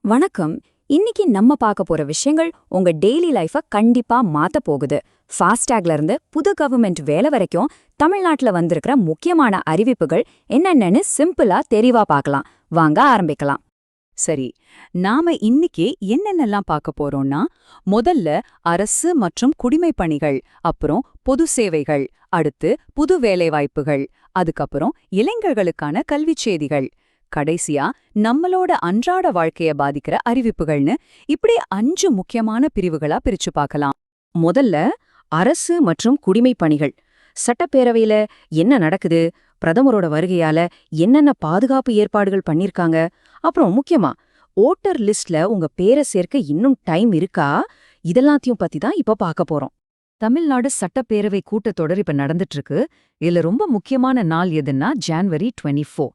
வணக்கம். இன்னைக்கு நம்ம பார்க்க போற விஷயங்கள் உங்க டெய்லி லைஃப கண்டிப்பா மாத்த போகுது. ஃபாஸ்டாக்ல இருந்து புது கவர்மெண்ட் வேலை வரைக்கும் தமிழ்நாட்டுல வந்திருக்கிற முக்கியமான அறிவிப்புகள் என்னென்னன்னு சிம்பிளா தெளிவா பார்க்கலாம். வாங்க ஆரம்பிக்கலாம். சரி, நாம இன்னைக்கு என்னென்னலாம் பார்க்க போறோம்னா, முதல்ல அரசு மற்றும் குடிமைப் பணிகள், அப்புறம் பொது சேவைகள், அடுத்து புது வேலைவாய்ப்புகள், அதுக்கப்புறம் இளைஞர்களுக்கான கல்விச் செய்திகள், கடைசியா நம்மளோட அன்றாட வாழ்க்கைய பாதிக்கிற அறிவிப்புகள்னு இப்படி 5 முக்கியமான பிரிவுகளா பிரிச்சு பார்க்கலாம். முதல்ல அரசு மற்றும் குடிமைப் பணிகள். சட்டப்பேரவையில என்ன நடக்குது, பிரதமரோட வருகையால என்னென்ன பாதுகாப்பு ஏற்பாடுகள் பண்ணிருக்காங்க, அப்புறம் முக்கியமா ஓட்டர் லிஸ்ட்ல உங்க பேரை சேர்க்க இன்னும் டைம் இருக்கா, இதெல்லாத்தையும் பத்தி தான் இப்ப பார்க்க போறோம். தமிழ்நாடு சட்டப்பேரவை கூட்டத்தொடர் இப்ப நடந்துட்டு இருக்கு. இதுல ரொம்ப முக்கியமான நாள் எதுன்னா ஜான்வரி 24.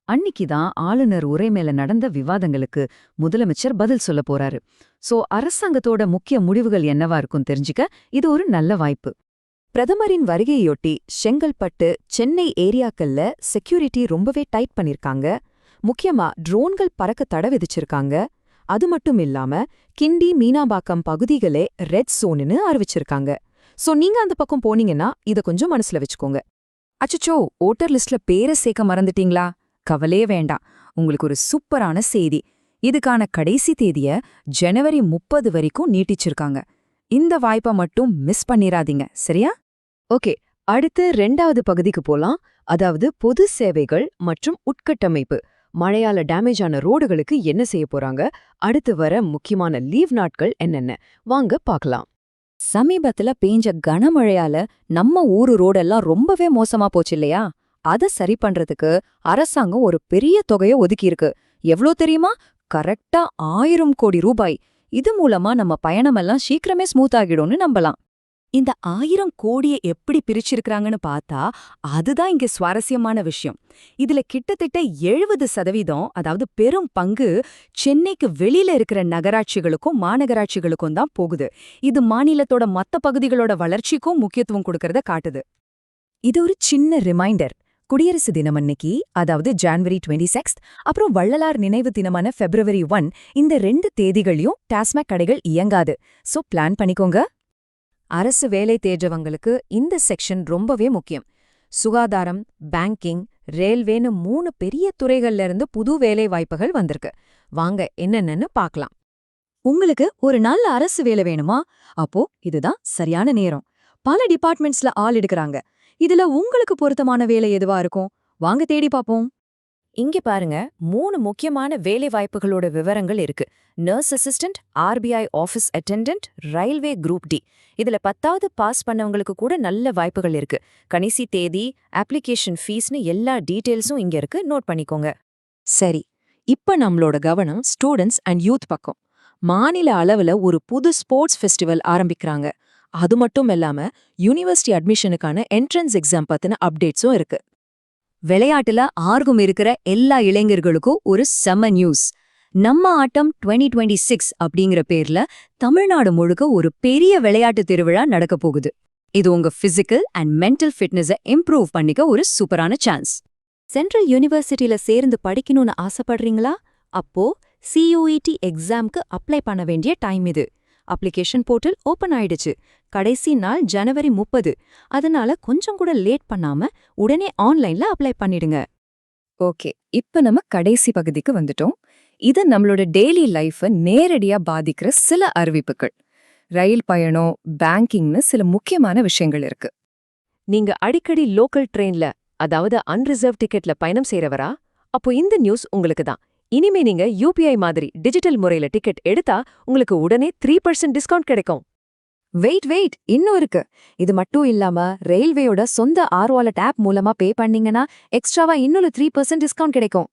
அன்னிக்கு தான் ஆளுநர் உரை மேல நடந்த விவாதங்களுக்கு முதலமைச்சர் பதில் சொல்ல போறாரு. சோ அரசாங்கத்தோட முக்கிய முடிவுகள் என்னவா இருக்கும் தெரிஞ்சுக்க இது ஒரு நல்ல வாய்ப்பு. பிரதமரின் வருகையொட்டி செங்கல்பட்டு, சென்னை ஏரியாக்கள்ல செக்யூரிட்டி ரொம்பவே டைட் பண்ணிருக்காங்க. முக்கியமா ட்ரோன்கள் பறக்க தடை விதிச்சிருக்காங்க. அது மட்டும் இல்லாம கிண்டி, மீனாம்பாக்கம் பகுதிகளே ரெட் சோனுன்னு அறிவிச்சிருக்காங்க. சோ நீங்க அந்த பக்கம் போனீங்கன்னா இத கொஞ்சம் மனசுல வச்சுக்கோங்க. அச்சச்சோ, ஓட்டர் லிஸ்ட்ல பேரை சேர்க்க மறந்துட்டீங்களா? கவலையே வேண்டாம், உங்களுக்கு ஒரு சூப்பரான செய்தி. இதுக்கான கடைசி தேதிய ஜனவரி 30 வரைக்கும் நீட்டிச்சிருக்காங்க. இந்த வாய்ப்பை மட்டும் மிஸ் பண்ணிராதீங்க, சரியா? ஓகே, அடுத்து 2வது பகுதிக்கு போலாம். அதாவது பொது சேவைகள் மற்றும் உட்கட்டமைப்பு. மழையால டேமேஜ் ஆன ரோடுகளுக்கு என்ன செய்ய போறாங்க, அடுத்து வர முக்கியமான லீவ் நாட்கள் என்னென்ன, வாங்க பார்க்கலாம். சமீபத்துல பேஞ்ச கனமழையால நம்ம ஊரு ரோடெல்லாம் ரொம்பவே மோசமா போச்சு இல்லையா? அத சரி பண்றதுக்கு அரசாங்கம் ஒரு பெரிய தொகையை ஒதுக்கியிருக்கு. எவ்ளோ தெரியுமா? கரெக்டா 1000 கோடி ரூபாய். இது மூலமா நம்ம பயணமெல்லாம் சீக்கிரமே ஸ்மூத் ஆகிடும்னு நம்பலாம். இந்த 1000 கோடியை எப்படி பிரிச்சிருக்காங்கன்னு பார்த்தா அதுதான் இங்க சுவாரஸ்யமான விஷயம். இதுல கிட்டத்தட்ட 70%, அதாவது பெரும் பங்கு சென்னைக்கு வெளியில இருக்கிற நகராட்சிகளுக்கும் மாநகராட்சிகளுக்கும் தான் போகுது. இது மாநிலத்தோட மத்த பகுதிகளோட வளர்ச்சிக்கும் முக்கியத்துவம் கொடுக்கறத காட்டுது. இது ஒரு சின்ன ரிமைண்டர். குடியரசு தினம் அன்னைக்கு, அதாவது ஜான்வரி 26, அப்புறம் வள்ளலார் நினைவு தினமான February 1, இந்த 2 தேதிகளையும் டாஸ்மாக் கடைகள் இயங்காது. சோ பிளான் பண்ணிக்கோங்க. அரசு வேலை தேடுறவங்களுக்கு இந்த செக்ஷன் ரொம்பவே முக்கியம். சுகாதாரம், பேங்கிங், ரயில்வேன்னு 3 பெரிய துறைகள்ல இருந்து புது வேலை வாய்ப்புகள் வந்திருக்கு. வாங்க என்னென்னு பார்க்கலாம். உங்களுக்கு ஒரு நல்ல அரசு வேலை வேணுமா? அப்போ இதுதான் சரியான நேரம். பல டிபார்ட்மெண்ட்ஸ்ல ஆள் எடுக்கறாங்க. இதுல உங்களுக்கு பொருத்தமான வேலை எதுவா இருக்கும்? வாங்க தேடி பாப்போம். இங்க பாருங்க, 3 முக்கியமான வேலை வாய்ப்புகளோட விவரங்கள் இருக்கு. Nurse assistant, RBI office attendant, railway group D. இதுல 10வது பாஸ் பண்ணவங்களுக்கு கூட நல்ல வாய்ப்புகள் இருக்கு. கடைசி தேதி, அப்ளிகேஷன் ஃபீஸ்னு எல்லா டீட்டெயில்ஸும் இங்க இருக்கு, நோட் பண்ணிக்கோங்க. சரி, இப்ப நம்மளோட கவனம் ஸ்டூடெண்ட்ஸ் அண்ட் யூத் பக்கம். மாநில அளவுல ஒரு புது ஸ்போர்ட்ஸ் ஃபெஸ்டிவல் ஆரம்பிக்கிறாங்க. அது மட்டும் இல்லாம யூனிவர்சிட்டி அட்மிஷனுக்கான என்ட்ரன்ஸ் எக்ஸாம் பத்தின அப்டேட்ஸும் இருக்கு. விளையாட்டுல ஆர்வம் இருக்கிற எல்லா இளைஞர்களுக்கும் ஒரு செம நியூஸ். நம்ம ஆட்டம் 2026 அப்படிங்கிற பேர்ல தமிழ்நாடு முழுக்க ஒரு பெரிய விளையாட்டு திருவிழா நடக்க போகுது. இது உங்க பிசிக்கல் அண்ட் மென்டல் ஃபிட்னஸை இம்ப்ரூவ் பண்ணிக்க ஒரு சூப்பரான சான்ஸ். சென்ட்ரல் யூனிவர்சிட்டியில சேர்ந்து படிக்கணும்னு ஆசைப்படுறீங்களா? அப்போ CUET எக்ஸாம்க்கு அப்ளை பண்ண வேண்டிய டைம் இது. அப்ளிகேஷன் போர்ட்டல் ஓபன் ஆயிடுச்சு. கடைசி நாள் ஜனவரி 30. அதனால கொஞ்சம் கூட லேட் பண்ணாம உடனே ஆன்லைன்ல அப்ளை பண்ணிடுங்க. ஓகே, இப்ப நம்ம கடைசி பகுதிக்கு வந்துட்டோம். இது நம்மளோட டெய்லி லைஃபை நேரடியா பாதிக்கிற சில அறிவிப்புகள். ரயில் பயணம், பேங்கிங்னு சில முக்கியமான விஷயங்கள் இருக்கு. நீங்க அடிக்கடி லோக்கல் ட்ரெயின்ல, அதாவது அன்ரிசர்வ் டிக்கெட்ல பயணம் செய்றவரா? அப்போ இந்த நியூஸ் உங்களுக்கு தான். இனிமே நீங்க UPI மாதிரி டிஜிட்டல் முறையில டிக்கெட் எடுத்தா உங்களுக்கு உடனே 3% டிஸ்கவுண்ட் கிடைக்கும். வெயிட், இன்னும் இருக்கு. இது மட்டும் இல்லாம ரயில்வேயோட சொந்த R-Wallet ஆப் மூலமா பே பண்ணீங்கன்னா எக்ஸ்ட்ராவா இன்னொரு 3% டிஸ்கவுண்ட் கிடைக்கும்.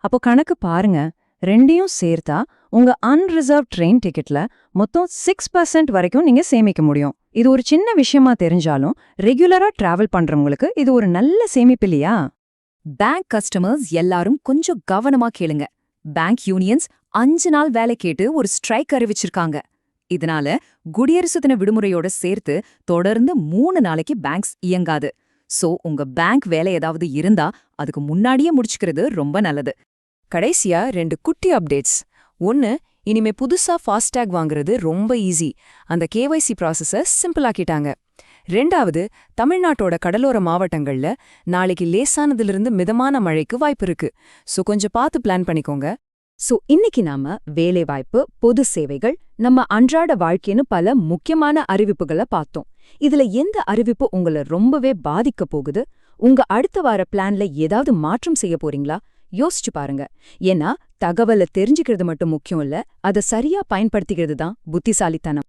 அப்போ கணக்கு பாருங்க, ரெண்டையும் சேர்த்தா உங்க அன்ரிசர்வ் ட்ரெயின் டிக்கெட்ல மொத்தம் 6% வரைக்கும் நீங்க சேமிக்க முடியும். இது ஒரு சின்ன விஷயமா தெரிஞ்சாலும் ரெகுலரா டிராவல் பண்றவங்களுக்கு இது ஒரு நல்ல சேமிப்பு இல்லையா? பேங்க் கஸ்டமர்ஸ் எல்லாரும் கொஞ்சம் கவனமா கேளுங்க. பேங்க் யூனியன்ஸ் 5 நாள் வேலை கேட்டு ஒரு ஸ்ட்ரைக் அறிவிச்சிருக்காங்க. இதனால குடியரசு தின விடுமுறையோட சேர்த்து தொடர்ந்து 3 நாளைக்கு பேங்க்ஸ் இயங்காது. சோ உங்க பேங்க் வேலை ஏதாவது இருந்தா அதுக்கு முன்னாடியே முடிச்சுக்கிறது ரொம்ப நல்லது. கடைசியா 2 குட்டி அப்டேட்ஸ். ஒன்னு, இனிமே புதுசா ஃபாஸ்டேக் வாங்குறது ரொம்ப ஈஸி. அந்த கேஒய்சி ப்ராசஸ சிம்பிள் ஆக்கிட்டாங்க. ரெண்டாவது, தமிழ்நாட்டோட கடலோர மாவட்டங்கள்ல நாளைக்கு லேசானதிலிருந்து மிதமான மழைக்கு வாய்ப்பு இருக்கு. சோ கொஞ்சம் பார்த்து பிளான் பண்ணிக்கோங்க. சோ இன்னைக்கு நாம வேலைவாய்ப்பு, பொது சேவைகள், நம்ம அன்றாட வாழ்க்கைன்னு பல முக்கியமான அறிவிப்புகளை பார்த்தோம். இதுல எந்த அறிவிப்பு உங்களை ரொம்பவே பாதிக்க போகுது? உங்க அடுத்த வார பிளான்ல ஏதாவது மாற்றம் செய்ய போறீங்களா? யோசிச்சு பாருங்க. ஏன்னா தகவலை தெரிஞ்சுக்கிறது மட்டும் முக்கியம் இல்ல, அதை சரியா பயன்படுத்திக்கிறது தான் புத்திசாலித்தனம்.